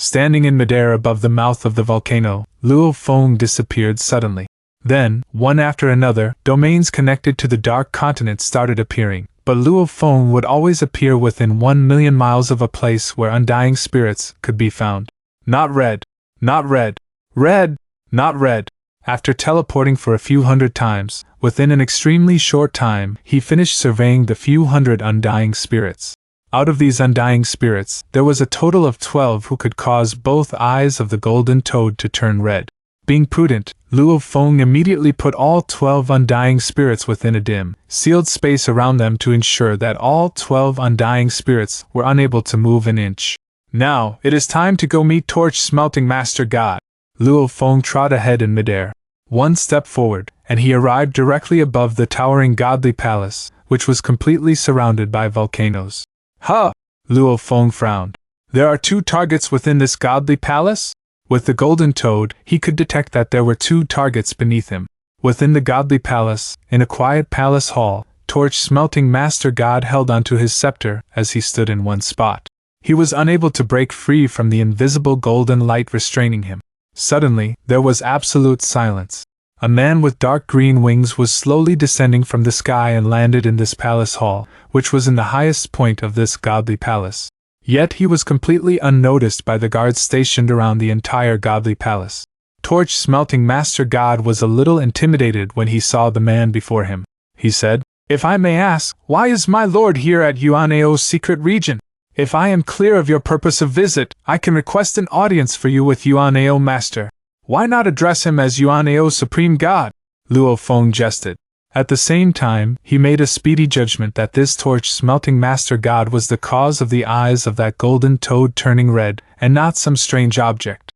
Standing in midair above the mouth of the volcano, Luo Feng disappeared suddenly. Then, one after another, domains connected to the Dark Continent started appearing, but Luo Feng would always appear within 1,000,000 miles of a place where undying spirits could be found. Not red. Not red. Red. Not red. After teleporting for a few hundred times, within an extremely short time, he finished surveying the few hundred undying spirits. Out of these undying spirits, there was a total of 12 who could cause both eyes of the golden toad to turn red. Being prudent, Luo Feng immediately put all 12 undying spirits within a dim, sealed space around them to ensure that all 12 undying spirits were unable to move an inch. Now, it is time to go meet Torch Smelting Master God. Luo Feng trod ahead in midair. One step forward, and he arrived directly above the towering godly palace, which was completely surrounded by volcanoes. Huh! Luo Feng frowned. There are 2 targets within this godly palace? With the golden toad, he could detect that there were 2 targets beneath him. Within the godly palace, in a quiet palace hall, Torch Smelting Master God held onto his scepter as he stood in one spot. He was unable to break free from the invisible golden light restraining him. Suddenly, there was absolute silence. A man with dark green wings was slowly descending from the sky and landed in this palace hall, which was in the highest point of this godly palace. Yet he was completely unnoticed by the guards stationed around the entire godly palace. Torch Smelting Master God was a little intimidated when he saw the man before him. He said, "If I may ask, why is my lord here at Yuan Ao's secret region? If I am clear of your purpose of visit, I can request an audience for you with Yuan Ao Master. Why not address him as Yuan Ao's supreme god?" Luo Feng jested. At the same time, he made a speedy judgment that this Torch Smelting Master God was the cause of the eyes of that golden toad turning red, and not some strange object.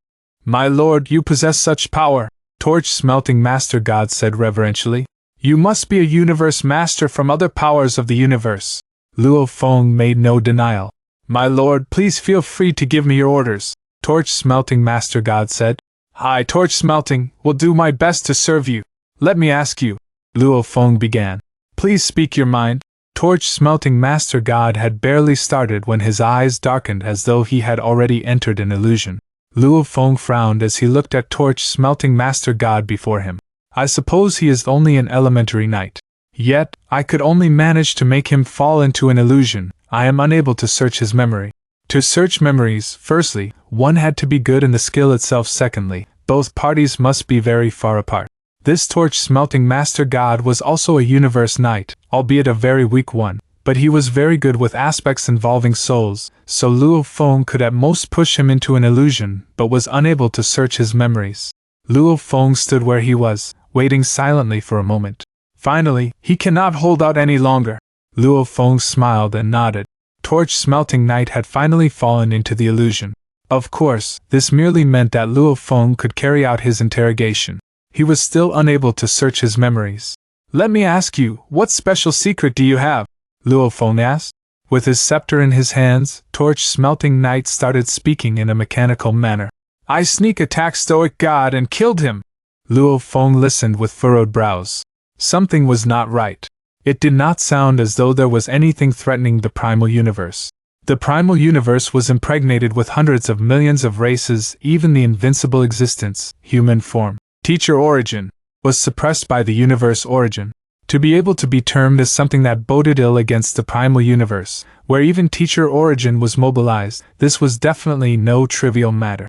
"My lord, you possess such power," Torch Smelting Master God said reverentially. "You must be a universe master from other powers of the universe." Luo Feng made no denial. "My lord, please feel free to give me your orders," Torch Smelting Master God said. "I, Torch Smelting, will do my best to serve you. Let me ask you," Luo Feng began. "Please speak your mind." Torch Smelting Master God had barely started when his eyes darkened as though he had already entered an illusion. Luo Feng frowned as he looked at Torch Smelting Master God before him. "I suppose he is only an elementary knight. Yet, I could only manage to make him fall into an illusion. I am unable to search his memory. To search memories, firstly, one had to be good in the skill itself. Secondly, both parties must be very far apart. This Torch Smelting Master God was also a universe knight, albeit a very weak one, but he was very good with aspects involving souls, so Luo Feng could at most push him into an illusion, but was unable to search his memories. Luo Feng stood where he was, waiting silently for a moment. Finally, he cannot hold out any longer. Luo Feng smiled and nodded. Torch Smelting Knight had finally fallen into the illusion. Of course, this merely meant that Luo Feng could carry out his interrogation. He was still unable to search his memories. "Let me ask you, what special secret do you have?" Luo Feng asked. With his scepter in his hands, Torch Smelting Knight started speaking in a mechanical manner. "I sneak attacked Stoic God and killed him." Luo Feng listened with furrowed brows. Something was not right. It did not sound as though there was anything threatening the primal universe. The primal universe was impregnated with hundreds of millions of races, even the invincible existence, human form. Teacher origin, was suppressed by the universe origin. To be able to be termed as something that boded ill against the primal universe, where even teacher origin was mobilized, this was definitely no trivial matter.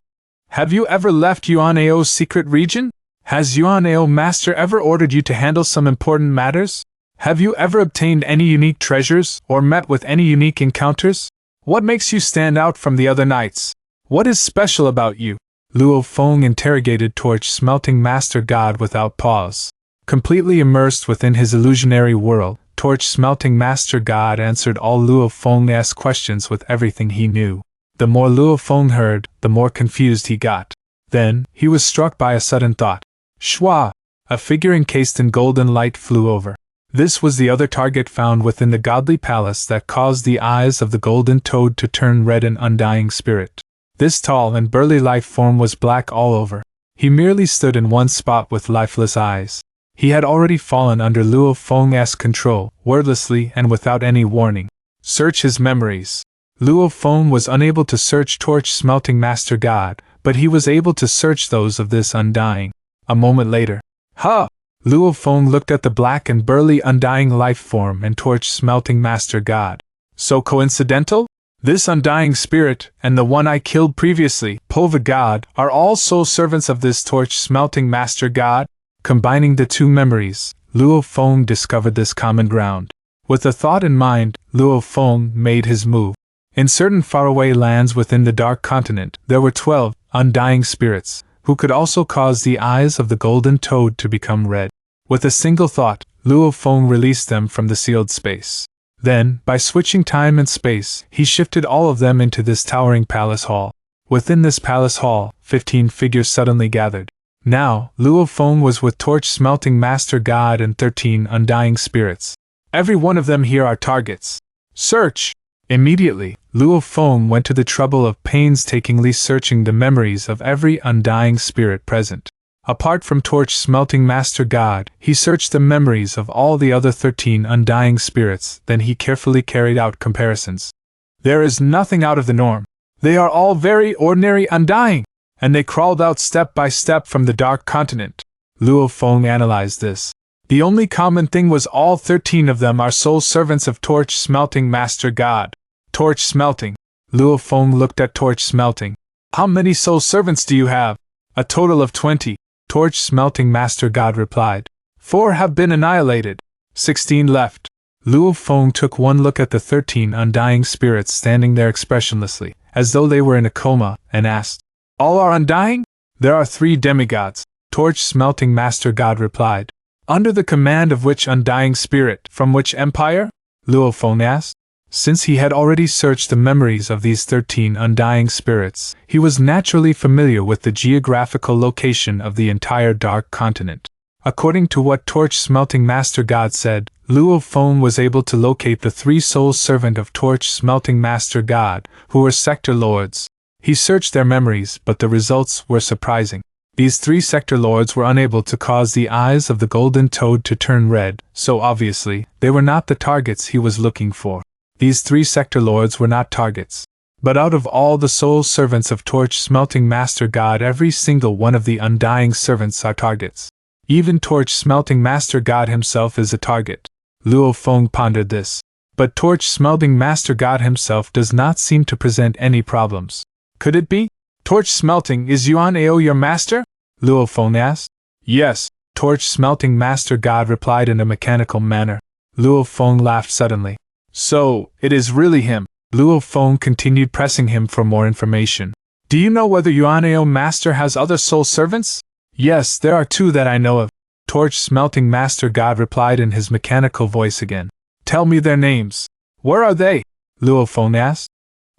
"Have you ever left Yuan Ao's secret region? Has Yuan Ao Master ever ordered you to handle some important matters? Have you ever obtained any unique treasures, or met with any unique encounters? What makes you stand out from the other knights? What is special about you?" Luo Feng interrogated Torch Smelting Master God without pause. Completely immersed within his illusionary world, Torch Smelting Master God answered all Luo Feng asked questions with everything he knew. The more Luo Feng heard, the more confused he got. Then, he was struck by a sudden thought. Shwa! A figure encased in golden light flew over. This was the other target found within the godly palace that caused the eyes of the golden toad to turn red in undying spirit. This tall and burly life form was black all over. He merely stood in one spot with lifeless eyes. He had already fallen under Luo Feng's control, wordlessly and without any warning. "Search his memories," Luo Feng was unable to search Torch Smelting Master God, but he was able to search those of this Undying. A moment later, "Ha!" Luo Feng looked at the black and burly Undying life form and Torch Smelting Master God. "So coincidental? This Undying Spirit, and the one I killed previously, Pova God, are all soul servants of this Torch Smelting Master God?" Combining the two memories, Luo Feng discovered this common ground. With the thought in mind, Luo Feng made his move. In certain faraway lands within the Dark Continent, there were 12 Undying Spirits, who could also cause the eyes of the Golden Toad to become red. With a single thought, Luo Feng released them from the sealed space. Then, by switching time and space, he shifted all of them into this towering palace hall. Within this palace hall, 15 figures suddenly gathered. Now, Luo Feng was with Torch Smelting Master God and 13 Undying Spirits. "Every one of them here are targets. Search!" Immediately, Luo Feng went to the trouble of painstakingly searching the memories of every Undying Spirit present. Apart from Torch Smelting Master God, he searched the memories of all the other 13 Undying Spirits, then he carefully carried out comparisons. There is nothing out of the norm. They are all very ordinary Undying, and they crawled out step by step from the Dark Continent. Luo Feng analyzed this. The only common thing was all 13 of them are soul servants of Torch Smelting Master God. Torch Smelting. Luo Feng looked at Torch Smelting. "How many soul servants do you have?" "A total of 20. Torch Smelting Master God replied. 4 have been annihilated. 16 left." Luo Feng took one look at the 13 Undying Spirits standing there expressionlessly, as though they were in a coma, and asked, "All are Undying?" "There are 3 demigods," Torch Smelting Master God replied. "Under the command of which Undying Spirit, from which empire?" Luo Feng asked. Since he had already searched the memories of these 13 Undying Spirits, he was naturally familiar with the geographical location of the entire Dark Continent. According to what Torch Smelting Master God said, Luo Feng was able to locate the 3 soul servants of Torch Smelting Master God, who were Sector Lords. He searched their memories, but the results were surprising. These 3 Sector Lords were unable to cause the eyes of the Golden Toad to turn red, so obviously, they were not the targets he was looking for. These 3 Sector Lords were not targets. But out of all the soul servants of Torch Smelting Master God, every single one of the Undying servants are targets. Even Torch Smelting Master God himself is a target. Luo Feng pondered this. But Torch Smelting Master God himself does not seem to present any problems. Could it be? "Torch Smelting, is Yuan Ao your master?" Luo Feng asked. "Yes," Torch Smelting Master God replied in a mechanical manner. Luo Feng laughed suddenly. "So, it is really him." Luo Feng continued pressing him for more information. "Do you know whether Yuan Ao Master has other soul servants?" "Yes, there are 2 that I know of," Torch Smelting Master God replied in his mechanical voice again. "Tell me their names." "Where are they?" Luo Feng asked.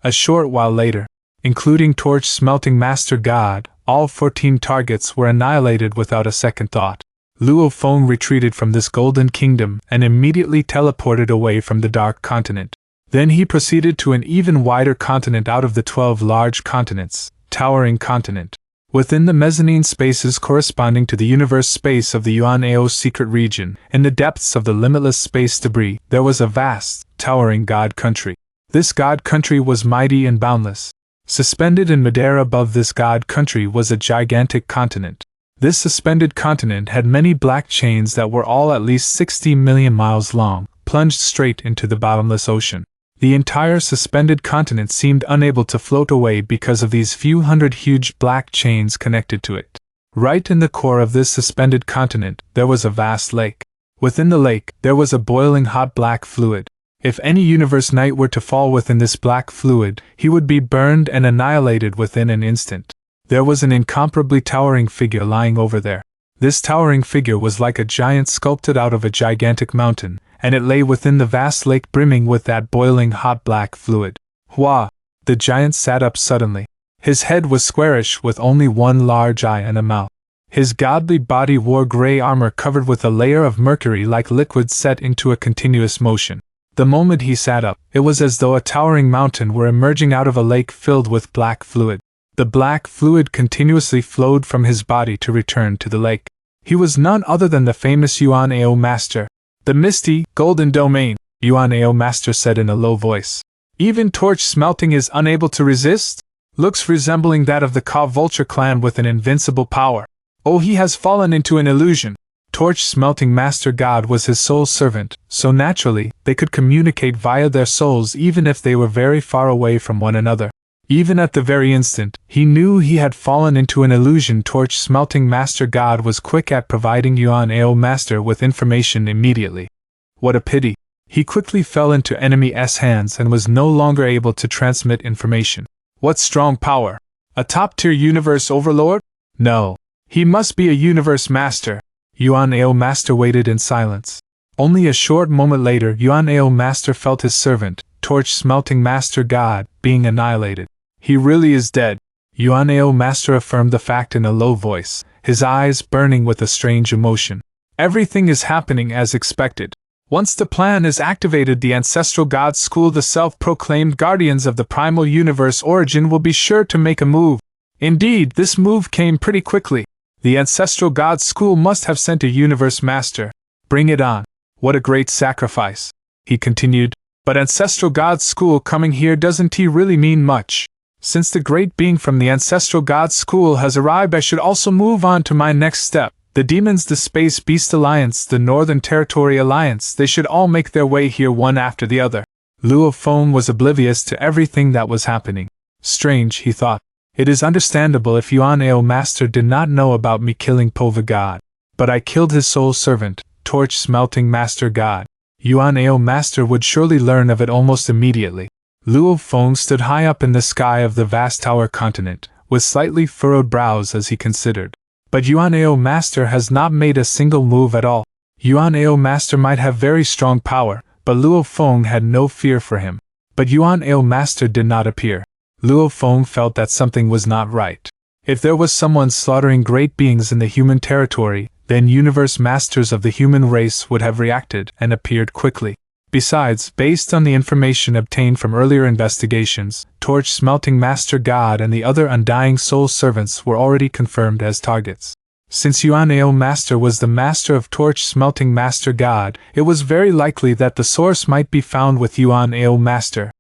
A short while later, including Torch Smelting Master God, all 14 targets were annihilated without a second thought. Luo Feng retreated from this Golden Kingdom and immediately teleported away from the Dark Continent. Then he proceeded to an even wider continent out of the 12 large continents, Towering Continent. Within the mezzanine spaces corresponding to the universe space of the Yuan Ao secret region, in the depths of the limitless space debris, there was a vast, towering God country. This God country was mighty and boundless. Suspended in midair above this God country was a gigantic continent. This suspended continent had many black chains that were all at least 60 million miles long, plunged straight into the bottomless ocean. The entire suspended continent seemed unable to float away because of these few hundred huge black chains connected to it. Right in the core of this suspended continent, there was a vast lake. Within the lake, there was a boiling hot black fluid. If any universe knight were to fall within this black fluid, he would be burned and annihilated within an instant. There was an incomparably towering figure lying over there. This towering figure was like a giant sculpted out of a gigantic mountain, and it lay within the vast lake brimming with that boiling hot black fluid. Hua! The giant sat up suddenly. His head was squarish with only one large eye and a mouth. His godly body wore gray armor covered with a layer of mercury-like liquid set into a continuous motion. The moment he sat up, it was as though a towering mountain were emerging out of a lake filled with black fluid. The black fluid continuously flowed from his body to return to the lake. He was none other than the famous Yuan Ao Master. "The misty, golden domain," Yuan Ao Master said in a low voice. Even torch smelting is unable to resist? Looks resembling that of the Ka Vulture clan with an invincible power. Oh, he has fallen into an illusion. Torch smelting Master God was his soul servant, so naturally, they could communicate via their souls even if they were very far away from one another. Even at the very instant, he knew he had fallen into an illusion. Torch smelting Master God was quick at providing Yuan Ao Master with information immediately. What a pity. He quickly fell into enemy's hands and was no longer able to transmit information. What strong power! A top-tier universe overlord? No. He must be a universe master. Yuan Ao Master waited in silence. Only a short moment later, Yuan Ao Master felt his servant, torch smelting Master God, being annihilated. He really is dead. Yuan Ao Master affirmed the fact in a low voice, his eyes burning with a strange emotion. Everything is happening as expected. Once the plan is activated, the ancestral god school, the self-proclaimed guardians of the primal universe origin, will be sure to make a move. Indeed, this move came pretty quickly. The ancestral god school must have sent a universe master. Bring it on. What a great sacrifice, he continued. But ancestral god school coming here doesn't really mean much. Since the great being from the ancestral god school has arrived, I should also move on to my next step. The demons, the Space Beast Alliance, the Northern Territory Alliance, they should all make their way here one after the other. Luo Feng was oblivious to everything that was happening. Strange, he thought. It is understandable if Yuan Ao Master did not know about me killing Pova God. But I killed his soul servant, torch smelting Master God. Yuan Ao Master would surely learn of it almost immediately. Luo Feng stood high up in the sky of the vast tower continent, with slightly furrowed brows as he considered. But Yuan Ao Master has not made a single move at all. Yuan Ao Master might have very strong power, but Luo Feng had no fear for him. But Yuan Ao Master did not appear. Luo Feng felt that something was not right. If there was someone slaughtering great beings in the human territory, then universe masters of the human race would have reacted and appeared quickly. Besides, based on the information obtained from earlier investigations, Torch Smelting Master God and the other Undying Soul Servants were already confirmed as targets. Since Yuan Ao Master was the master of Torch Smelting Master God, it was very likely that the source might be found with Yuan Ao Master.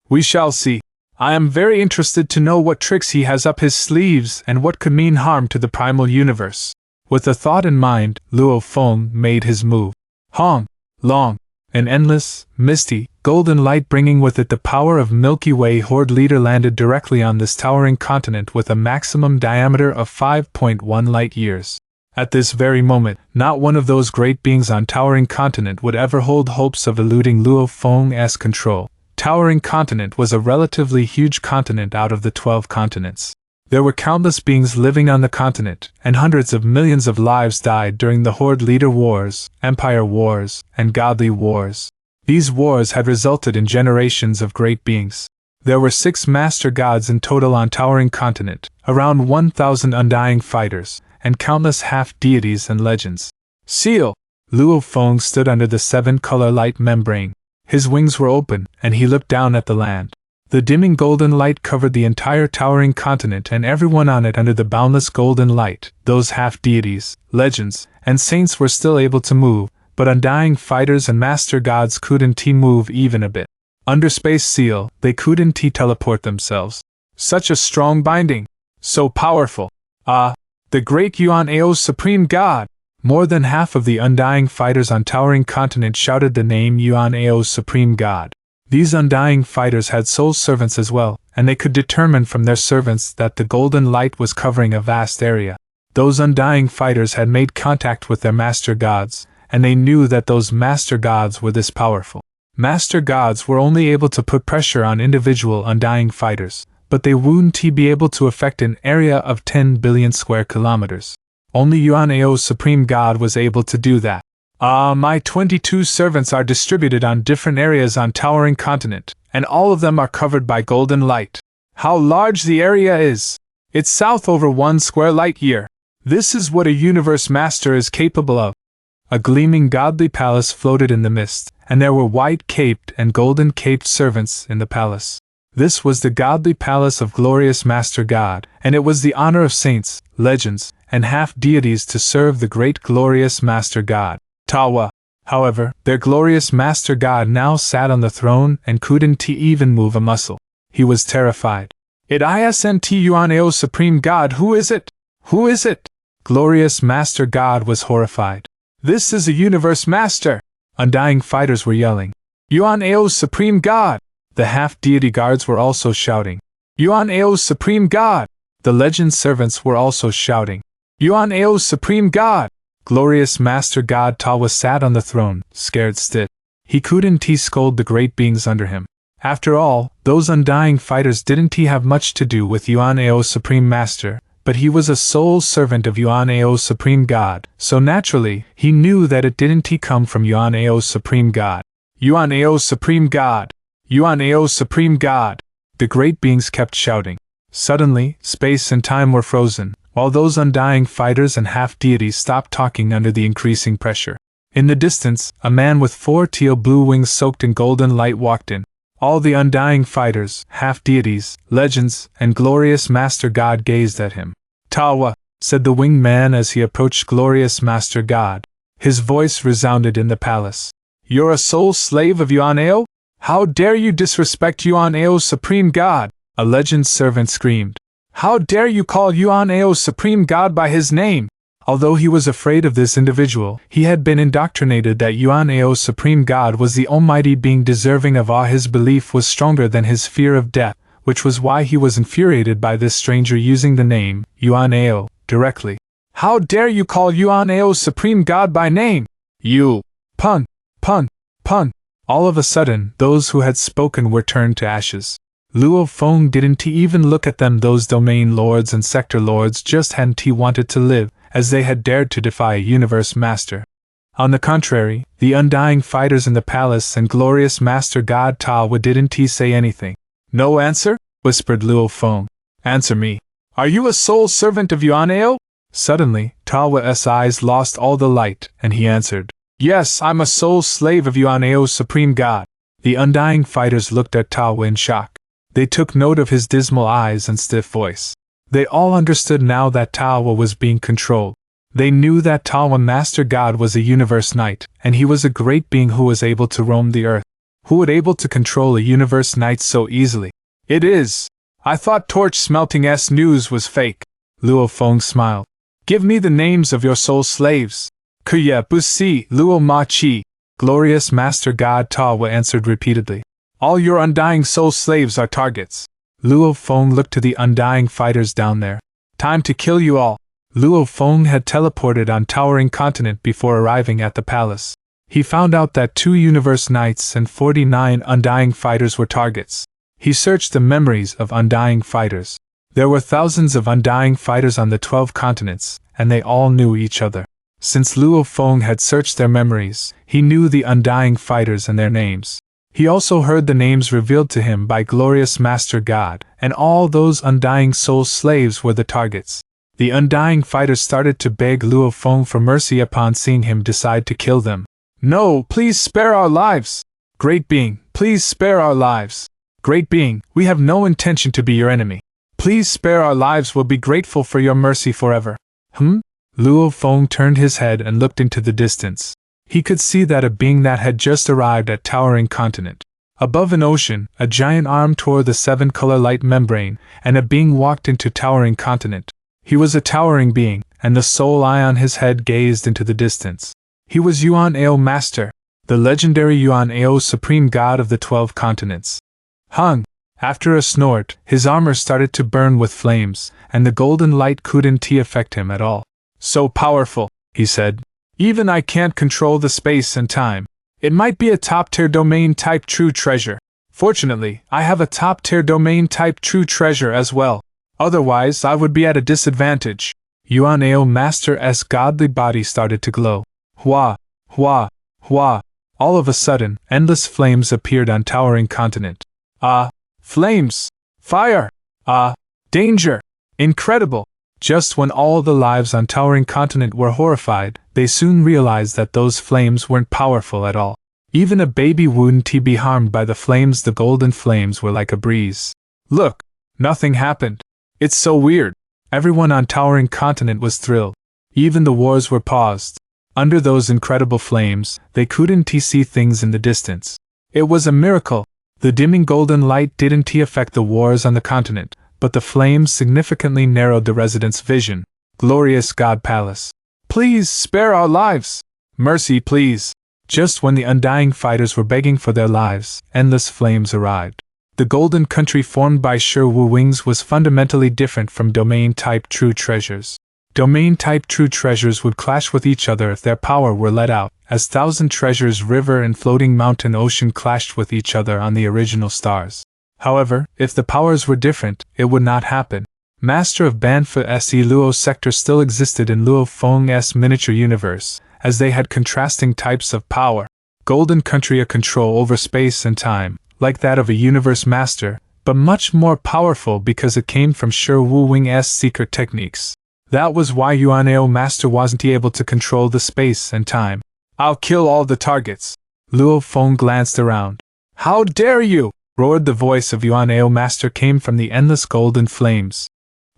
We shall see. I am very interested to know what tricks he has up his sleeves and what could mean harm to the primal universe. With the thought in mind, Luo Feng made his move. Hong, long. An endless, misty, golden light bringing with it the power of Milky Way Horde Leader landed directly on this towering continent with a maximum diameter of 5.1 light-years. At this very moment, not one of those great beings on towering continent would ever hold hopes of eluding Luo Feng's control. Towering continent was a relatively huge continent out of the 12 continents. There were countless beings living on the continent, and hundreds of millions of lives died during the Horde Leader Wars, Empire Wars, and Godly Wars. These wars had resulted in generations of great beings. There were 6 Master Gods in total on Towering Continent, around 1,000 undying fighters, and countless half-deities and legends. Seal! Luo Feng stood under the 7-color light membrane. His wings were open, and he looked down at the land. The dimming golden light covered the entire towering continent and everyone on it under the boundless golden light. Those half-deities, legends, and saints were still able to move, but undying fighters and master gods couldn't move even a bit. Under Space Seal, they couldn't teleport themselves. Such a strong binding! So powerful! The great Yuan Ao Supreme God! More than half of the undying fighters on towering continent shouted the name Yuan Ao Supreme God. These undying fighters had soul servants as well, and they could determine from their servants that the golden light was covering a vast area. Those undying fighters had made contact with their master gods, and they knew that those master gods were this powerful. Master gods were only able to put pressure on individual undying fighters, but they wouldn't be able to affect an area of 10 billion square kilometers. Only Yuan Ao Supreme God was able to do that. My 22 servants are distributed on different areas on Towering Continent, and all of them are covered by golden light. How large the area is! It's south over 1 square light year. This is what a universe master is capable of. A gleaming godly palace floated in the mist, and there were white-caped and golden-caped servants in the palace. This was the godly palace of glorious Master God, and it was the honor of saints, legends, and half-deities to serve the great glorious Master God. Tawa. However, their glorious master god now sat on the throne and couldn't even move a muscle. He was terrified. "It isn't Yuan Ao, supreme god, who is it? Who is it?" Glorious master god was horrified. "This is a universe master!" Undying fighters were yelling. "Yuan Ao, supreme god!" The half-deity guards were also shouting. "Yuan Ao, supreme god!" The legend servants were also shouting. "Yuan Ao, supreme god!" Glorious master god Tawa sat on the throne, scared stiff. He couldn't scold the great beings under him. After all, those undying fighters didn't have much to do with Yuan Ao, supreme master, but he was a sole servant of Yuan Ao, supreme god, so naturally, he knew that it didn't come from Yuan Ao, supreme god. "Yuan Ao, supreme god! Yuan Ao, supreme god!" The great beings kept shouting. Suddenly, space and time were frozen, while those undying fighters and half-deities stopped talking under the increasing pressure. In the distance, a man with 4 teal-blue wings soaked in golden light walked in. All the undying fighters, half-deities, legends, and glorious master god gazed at him. "Tawa," said the winged man as he approached glorious master god. His voice resounded in the palace. "You're a sole slave of Yuan Ao? How dare you disrespect Yuan Ao, supreme god?" A legend servant screamed. "How dare you call Yuan Ao, supreme god, by his name?" Although he was afraid of this individual, he had been indoctrinated that Yuan Ao, supreme god, was the almighty being deserving of awe. His belief was stronger than his fear of death, which was why he was infuriated by this stranger using the name, Yuan Ao, directly. "How dare you call Yuan Ao, supreme god, by name? You! Pun! Pun! Pun!" All of a sudden, those who had spoken were turned to ashes. Luo Feng didn't even look at them. Those domain lords and sector lords just hadn't wanted to live, as they had dared to defy a universe master. On the contrary, the undying fighters in the palace and glorious master god Tawa didn't say anything. "No answer?" whispered Luo Feng. "Answer me. Are you a sole servant of Yuan Ao?" Suddenly, Tawa's eyes lost all the light, and he answered, "Yes, I'm a sole slave of Yuan Ao, supreme god." The undying fighters looked at Tawa in shock. They took note of his dismal eyes and stiff voice. They all understood now that Tawa was being controlled. They knew that Tawa Master God was a universe knight, and he was a great being who was able to roam the earth. Who would able to control a universe knight so easily? "It is. I thought Torch Smelting's news was fake." Luo Feng smiled. "Give me the names of your soul slaves." "Kuya Busi Luo Ma Chi," glorious Master God Tawa answered repeatedly. "All your undying soul slaves are targets." Luo Feng looked to the undying fighters down there. "Time to kill you all." Luo Feng had teleported on Towering Continent before arriving at the palace. He found out that 2 universe knights and 49 undying fighters were targets. He searched the memories of undying fighters. There were thousands of undying fighters on the 12 continents, and they all knew each other. Since Luo Feng had searched their memories, he knew the undying fighters and their names. He also heard the names revealed to him by glorious Master God, and all those undying soul slaves were the targets. The undying fighters started to beg Luo Feng for mercy upon seeing him decide to kill them. "No, please spare our lives! Great being, please spare our lives! Great being, we have no intention to be your enemy. Please spare our lives, we'll be grateful for your mercy forever." Luo Feng turned his head and looked into the distance. He could see that a being that had just arrived at Towering Continent. Above an ocean, a giant arm tore the 7-color light membrane, and a being walked into Towering Continent. He was a towering being, and the sole eye on his head gazed into the distance. He was Yuan Ao Master, the legendary Yuan Ao, supreme god of the 12 continents. Hung! After a snort, his armor started to burn with flames, and the golden light couldn't affect him at all. "So powerful," he said. "Even I can't control the space and time. It might be a top-tier domain-type true treasure. Fortunately, I have a top-tier domain-type true treasure as well. Otherwise, I would be at a disadvantage." Yuan Ao Master's godly body started to glow. Hua! Hua! Hua! All of a sudden, endless flames appeared on Towering Continent. "Ah! Flames! Fire! Ah! Danger! Incredible!" Just when all the lives on Towering Continent were horrified, they soon realized that those flames weren't powerful at all. Even a baby wouldn't be harmed by the flames. The golden flames were like a breeze. "Look! Nothing happened. It's so weird." Everyone on Towering Continent was thrilled. Even the wars were paused. Under those incredible flames, they couldn't see things in the distance. It was a miracle. The dimming golden light didn't affect the wars on the continent, but the flames significantly narrowed the residents' vision. Glorious God Palace. Please spare our lives! Mercy, please! Just when the undying fighters were begging for their lives, endless flames arrived. The golden country formed by Shi Wu Wings was fundamentally different from domain-type true treasures. Domain-type true treasures would clash with each other if their power were let out, as Thousand Treasures River and Floating Mountain Ocean clashed with each other on the original stars. However, if the powers were different, it would not happen. Master of Banfa Se Luo sector still existed in Luo Feng's miniature universe, as they had contrasting types of power. Golden Country a control over space and time, like that of a universe master, but much more powerful because it came from Shi Wu Wing's secret techniques. That was why Yuan Ao Master wasn't able to control the space and time. I'll kill all the targets. Luo Feng glanced around. How dare you! Roared the voice of Yuan Ao Master came from the endless golden flames.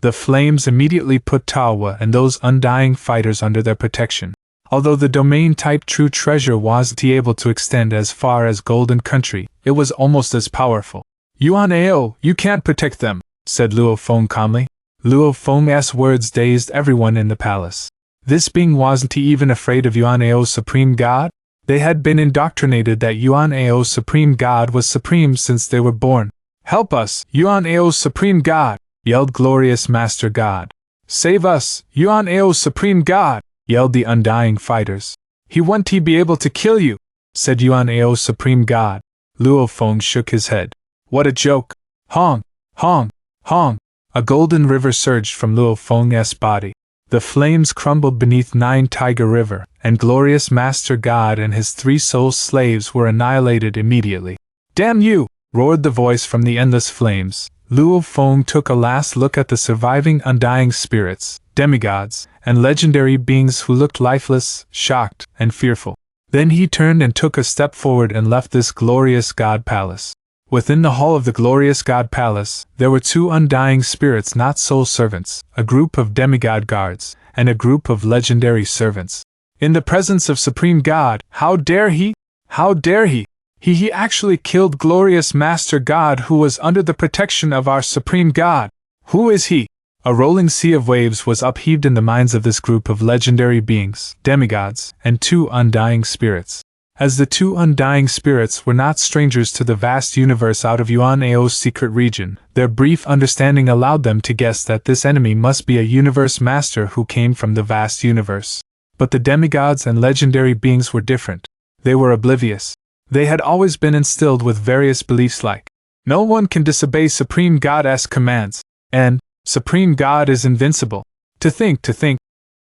The flames immediately put Tawa and those undying fighters under their protection. Although the domain-type true treasure wasn't able to extend as far as Golden Country, it was almost as powerful. Yuan Ao, you can't protect them, said Luo Feng calmly. Luo Feng's words dazed everyone in the palace. This being wasn't even afraid of Yuan Ao's supreme god? They had been indoctrinated that Yuan Ao's supreme god was supreme since they were born. Help us, Yuan Ao's supreme god! Yelled Glorious Master God. Save us, Yuan Ao's supreme god! Yelled the undying fighters. He won't be able to kill you, said Yuan Ao's supreme god. Luo Feng shook his head. What a joke! Hong! Hong! Hong! A golden river surged from Luo Feng's body. The flames crumbled beneath Nine Tiger River, and Glorious Master God and his 3 soul slaves were annihilated immediately. Damn you! Roared the voice from the endless flames. Luo Feng took a last look at the surviving undying spirits, demigods, and legendary beings who looked lifeless, shocked, and fearful. Then he turned and took a step forward and left this glorious God Palace. Within the hall of the glorious God Palace, there were 2 undying spirits, not soul servants, a group of demigod guards, and a group of legendary servants. In the presence of Supreme God, how dare he? How dare he? He actually killed Glorious Master God who was under the protection of our Supreme God. Who is he? A rolling sea of waves was upheaved in the minds of this group of legendary beings, demigods, and 2 undying spirits. As the 2 undying spirits were not strangers to the vast universe out of Yuan Ao's secret region, their brief understanding allowed them to guess that this enemy must be a universe master who came from the vast universe. But the demigods and legendary beings were different. They were oblivious. They had always been instilled with various beliefs like, no one can disobey Supreme God's commands, and, Supreme God is invincible. To think.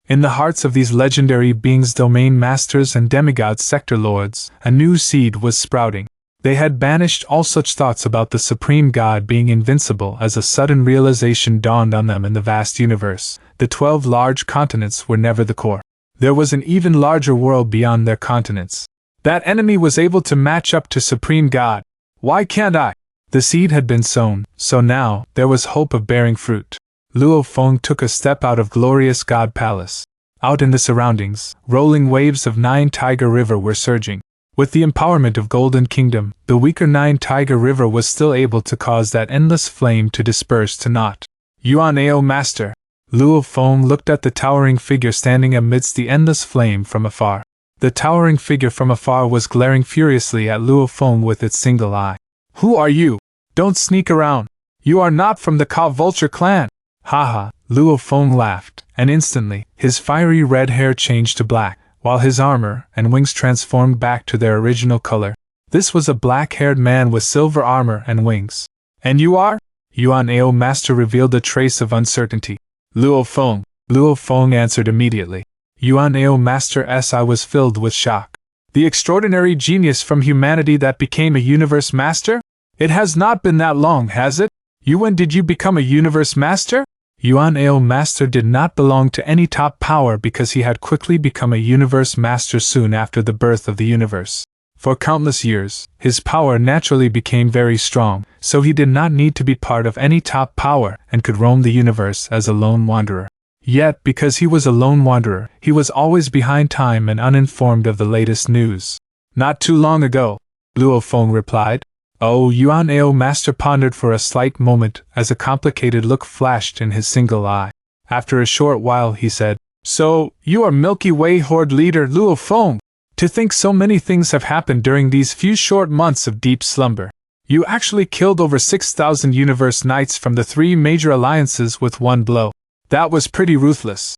In the hearts of these legendary beings, domain masters and demigod sector lords, a new seed was sprouting. They had banished all such thoughts about the Supreme God being invincible as a sudden realization dawned on them in the vast universe. The 12 large continents were never the core. There was an even larger world beyond their continents. That enemy was able to match up to Supreme God. Why can't I? The seed had been sown, so now there was hope of bearing fruit. Luo Feng took a step out of Glorious God Palace. Out in the surroundings, rolling waves of Nine Tiger River were surging. With the empowerment of Golden Kingdom, the weaker Nine Tiger River was still able to cause that endless flame to disperse to naught. Yuan Ao Master! Luo Feng looked at the towering figure standing amidst the endless flame from afar. The towering figure from afar was glaring furiously at Luo Feng with its single eye. Who are you? Don't sneak around. You are not from the Ka Vulture clan. Haha, Luo Feng laughed, and instantly, his fiery red hair changed to black, while his armor and wings transformed back to their original color. This was a black-haired man with silver armor and wings. And you are? Yuan Ao Master revealed a trace of uncertainty. Luo Feng. Luo Feng answered immediately. Yuan Ao Master, I was filled with shock. The extraordinary genius from humanity that became a universe master? It has not been that long, has it? When did you become a universe master? Yuan Ao Master did not belong to any top power because he had quickly become a universe master soon after the birth of the universe. For countless years, his power naturally became very strong, so he did not need to be part of any top power and could roam the universe as a lone wanderer. Yet, because he was a lone wanderer, he was always behind time and uninformed of the latest news. Not too long ago, Luo Feng replied. Oh, Yuan Ao master pondered for a slight moment as a complicated look flashed in his single eye. After a short while he said, So, you are Milky Way Horde leader Luo Feng. To think so many things have happened during these few short months of deep slumber. You actually killed over 6,000 universe knights from the 3 major alliances with one blow. That was pretty ruthless.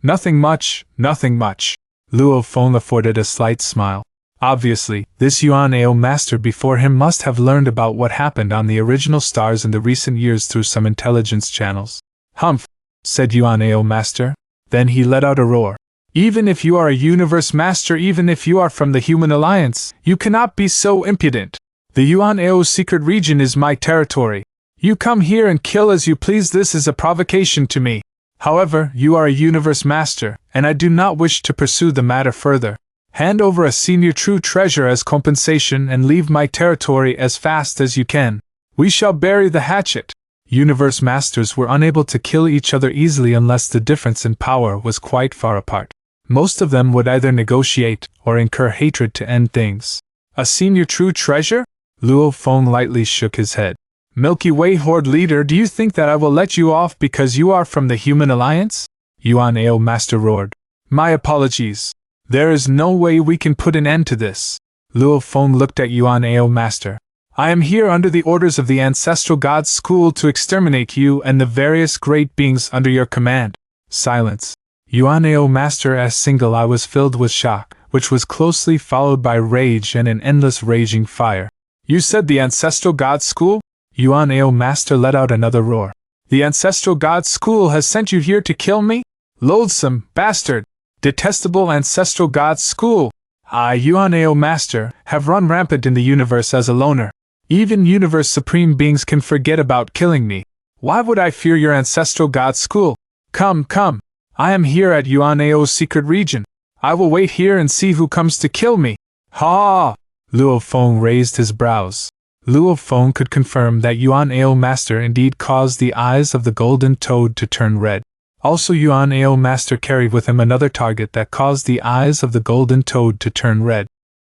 Nothing much. Luo Feng afforded a slight smile. Obviously, this Yuan Ao master before him must have learned about what happened on the original stars in the recent years through some intelligence channels. Humph, said Yuan Ao master. Then he let out a roar. Even if you are a universe master, even if you are from the human alliance, you cannot be so impudent. The Yuan Ao secret region is my territory. You come here and kill as you please. This is a provocation to me. However, you are a universe master, and I do not wish to pursue the matter further. Hand over a senior true treasure as compensation and leave my territory as fast as you can. We shall bury the hatchet. Universe masters were unable to kill each other easily unless the difference in power was quite far apart. Most of them would either negotiate or incur hatred to end things. A senior true treasure? Luo Feng lightly shook his head. Milky Way Horde leader, do you think that I will let you off because you are from the human alliance? Yuan Ao master roared. My apologies. There is no way we can put an end to this. Luo Feng looked at Yuan Ao master. I am here under the orders of the ancestral god's school to exterminate you and the various great beings under your command. Silence. Yuan Ao master's single eye was filled with shock, which was closely followed by rage and an endless raging fire. You said the ancestral god's school? Yuan Ao master let out another roar. The ancestral god's school has sent you here to kill me? Loathsome bastard! Detestable ancestral god's school! I, Yuan Ao master, have run rampant in the universe as a loner. Even universe supreme beings can forget about killing me. Why would I fear your ancestral god's school? Come. I am here at Yuan Ao's secret region. I will wait here and see who comes to kill me. Ha! Luo Feng raised his brows. Luo Feng could confirm that Yuan Ao master indeed caused the eyes of the golden toad to turn red. Also, Yuan Ao master carried with him another target that caused the eyes of the golden toad to turn red.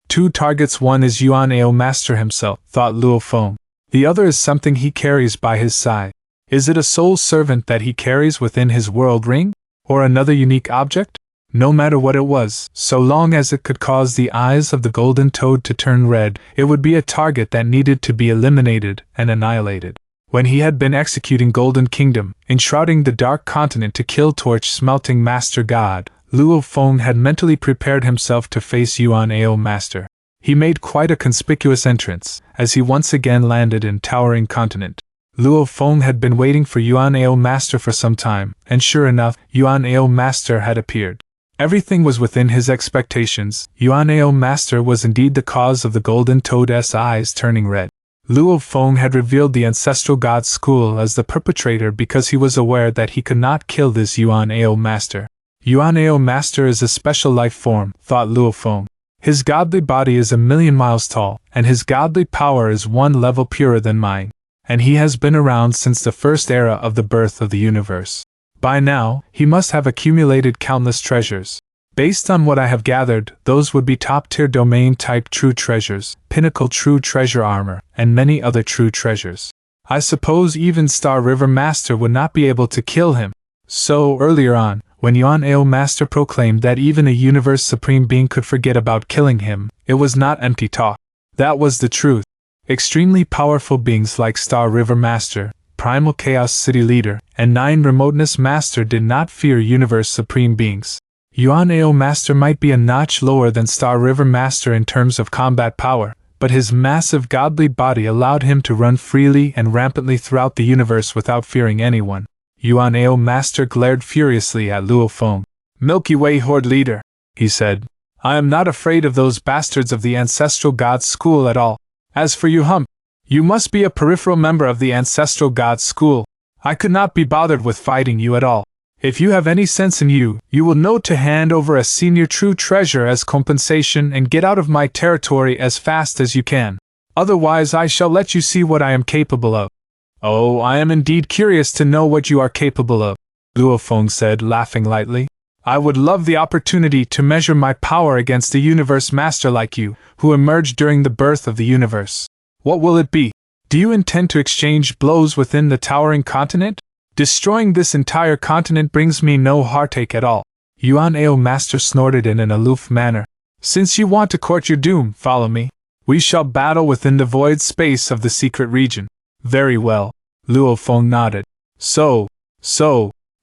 2 targets, one is Yuan Ao master himself, thought Luo Feng. The other is something he carries by his side. Is it a soul servant that he carries within his world ring? Or another unique object? No matter what it was, so long as it could cause the eyes of the golden toad to turn red, it would be a target that needed to be eliminated and annihilated. When he had been executing Golden Kingdom, enshrouding the Dark Continent to kill Torch Smelting Master God, Luo Feng had mentally prepared himself to face Yuan Ao master. He made quite a conspicuous entrance, as he once again landed in Towering Continent. Luo Feng had been waiting for Yuan Ao master for some time, and sure enough, Yuan Ao master had appeared. Everything was within his expectations. Yuan Ao master was indeed the cause of the golden toad's eyes turning red. Luo Feng had revealed the ancestral god's school as the perpetrator because he was aware that he could not kill this Yuan Ao master. Yuan Ao master is a special life form, thought Luo Feng. His godly body is 1,000,000 miles tall, and his godly power is 1 level purer than mine. And he has been around since the first era of the birth of the universe. By now, he must have accumulated countless treasures. Based on what I have gathered, those would be top-tier domain-type true treasures, pinnacle true treasure armor, and many other true treasures. I suppose even Star River Master would not be able to kill him. So, earlier on, when Yuan Ao Master proclaimed that even a universe supreme being could forget about killing him, it was not empty talk. That was the truth. Extremely powerful beings like Star River Master, Primal Chaos City Leader, and 9 Remoteness Master did not fear universe supreme beings. Yuan Ao Master might be a notch lower than Star River Master in terms of combat power, but his massive godly body allowed him to run freely and rampantly throughout the universe without fearing anyone. Yuan Ao Master glared furiously at Luo Feng. Milky Way Horde Leader, he said. I am not afraid of those bastards of the Ancestral God's School at all. As for you, Hump, you must be a peripheral member of the Ancestral God's School. I could not be bothered with fighting you at all. If you have any sense in you, you will know to hand over a senior true treasure as compensation and get out of my territory as fast as you can. Otherwise I shall let you see what I am capable of. Oh, I am indeed curious to know what you are capable of. Luo Feng said, laughing lightly. I would love the opportunity to measure my power against a universe master like you, who emerged during the birth of the universe. What will it be? Do you intend to exchange blows within the towering continent? Destroying this entire continent brings me no heartache at all. Yuan Ao master snorted in an aloof manner. Since you want to court your doom, follow me. We shall battle within the void space of the secret region. Very well. Luo Feng nodded. So,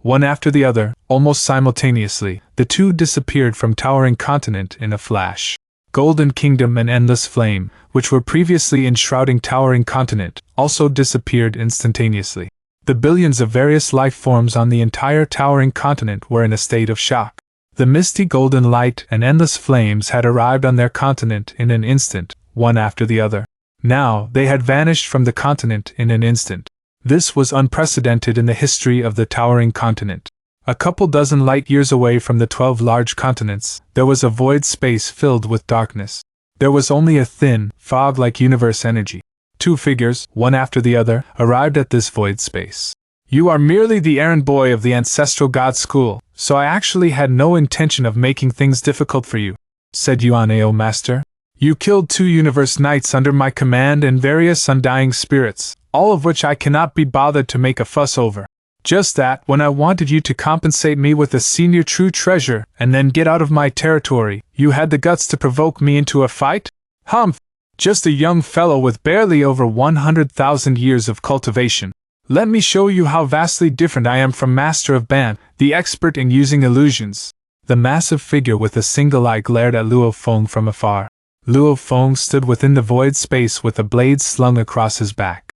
one after the other, almost simultaneously, the two disappeared from towering continent in a flash. Golden Kingdom and Endless Flame, which were previously enshrouding towering continent, also disappeared instantaneously. The billions of various life forms on the entire towering continent were in a state of shock. The misty golden light and endless flames had arrived on their continent in an instant, one after the other. Now, they had vanished from the continent in an instant. This was unprecedented in the history of the towering continent. A couple dozen light years away from the 12 large continents, there was a void space filled with darkness. There was only a thin, fog-like universe energy. Two figures, one after the other, arrived at this void space. You are merely the errand boy of the ancestral god school, so I actually had no intention of making things difficult for you, said Yuan Ao master. You killed 2 universe knights under my command and various undying spirits, all of which I cannot be bothered to make a fuss over. Just that, when I wanted you to compensate me with a senior true treasure and then get out of my territory, you had the guts to provoke me into a fight? Humph! Just a young fellow with barely over 100,000 years of cultivation. Let me show you how vastly different I am from Master of Ban, the expert in using illusions. The massive figure with a single eye glared at Luo Feng from afar. Luo Feng stood within the void space with a blade slung across his back.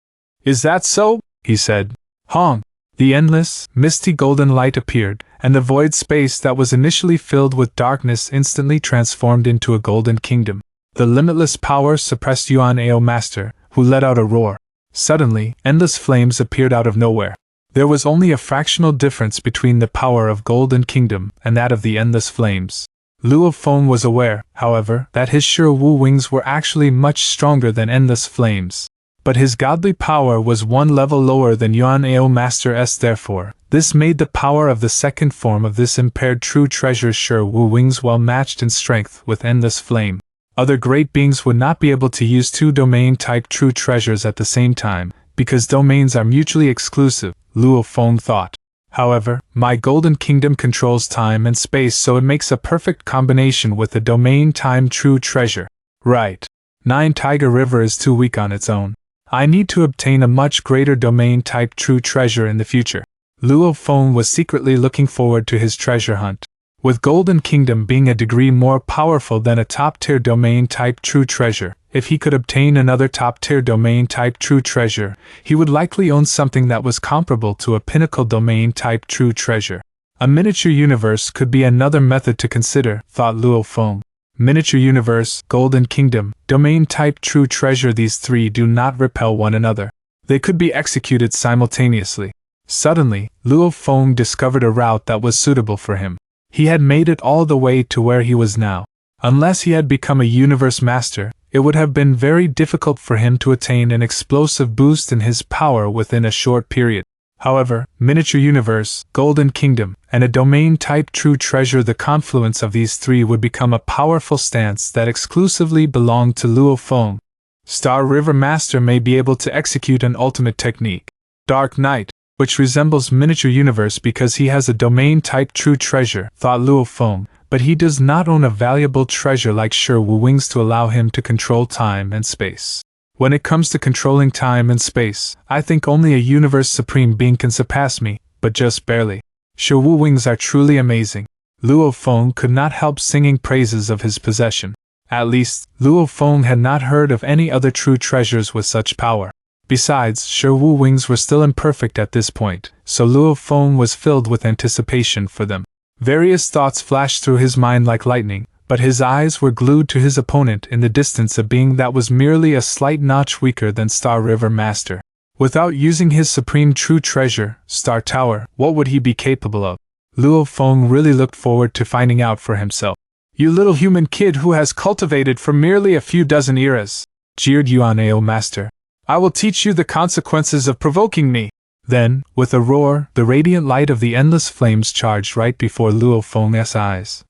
Is that so? He said. Hong! The endless, misty golden light appeared, and the void space that was initially filled with darkness instantly transformed into a golden kingdom. The limitless power suppressed Yuan Ao master, who let out a roar. Suddenly, endless flames appeared out of nowhere. There was only a fractional difference between the power of Golden Kingdom and that of the endless flames. Luo Feng was aware, however, that his sure Wu wings were actually much stronger than endless flames. But his godly power was one level lower than Yuan Ao Master's. Therefore, this made the power of the second form of this impaired true treasure's sure Wu wings well matched in strength with endless flame. Other great beings would not be able to use 2 domain-type true treasures at the same time, because domains are mutually exclusive, Luo Feng thought. However, my Golden Kingdom controls time and space, so it makes a perfect combination with the domain-time true treasure. Right. 9 Tiger River is too weak on its own. I need to obtain a much greater domain-type true treasure in the future. Luo Feng was secretly looking forward to his treasure hunt. With Golden Kingdom being a degree more powerful than a top-tier domain-type true treasure, if he could obtain another top-tier domain-type true treasure, he would likely own something that was comparable to a pinnacle domain-type true treasure. A miniature universe could be another method to consider, thought Luo Feng. Miniature universe, Golden Kingdom, domain-type true treasure, these 3 do not repel one another. They could be executed simultaneously. Suddenly, Luo Feng discovered a route that was suitable for him. He had made it all the way to where he was now. Unless he had become a universe master, it would have been very difficult for him to attain an explosive boost in his power within a short period. However, miniature universe, Golden Kingdom, and a domain-type true treasure, the confluence of these 3 would become a powerful stance that exclusively belonged to Luo Feng. Star River Master may be able to execute an ultimate technique, Dark Knight, which resembles miniature universe because he has a domain-type true treasure, thought Luo Feng, but he does not own a valuable treasure like sure Wu wings to allow him to control time and space. When it comes to controlling time and space, I think only a universe supreme being can surpass me, but just barely. Sure Wu wings are truly amazing. Luo Feng could not help singing praises of his possession. At least, Luo Feng had not heard of any other true treasures with such power. Besides, sure Wu wings were still imperfect at this point, so Luo Feng was filled with anticipation for them. Various thoughts flashed through his mind like lightning, but his eyes were glued to his opponent in the distance, a being that was merely a slight notch weaker than Star River Master. Without using his supreme true treasure, Star Tower, what would he be capable of? Luo Feng really looked forward to finding out for himself. You little human kid who has cultivated for merely a few dozen eras, jeered Yuan Ao Master. I will teach you the consequences of provoking me. Then, with a roar, the radiant light of the endless flames charged right before Luo Feng's eyes.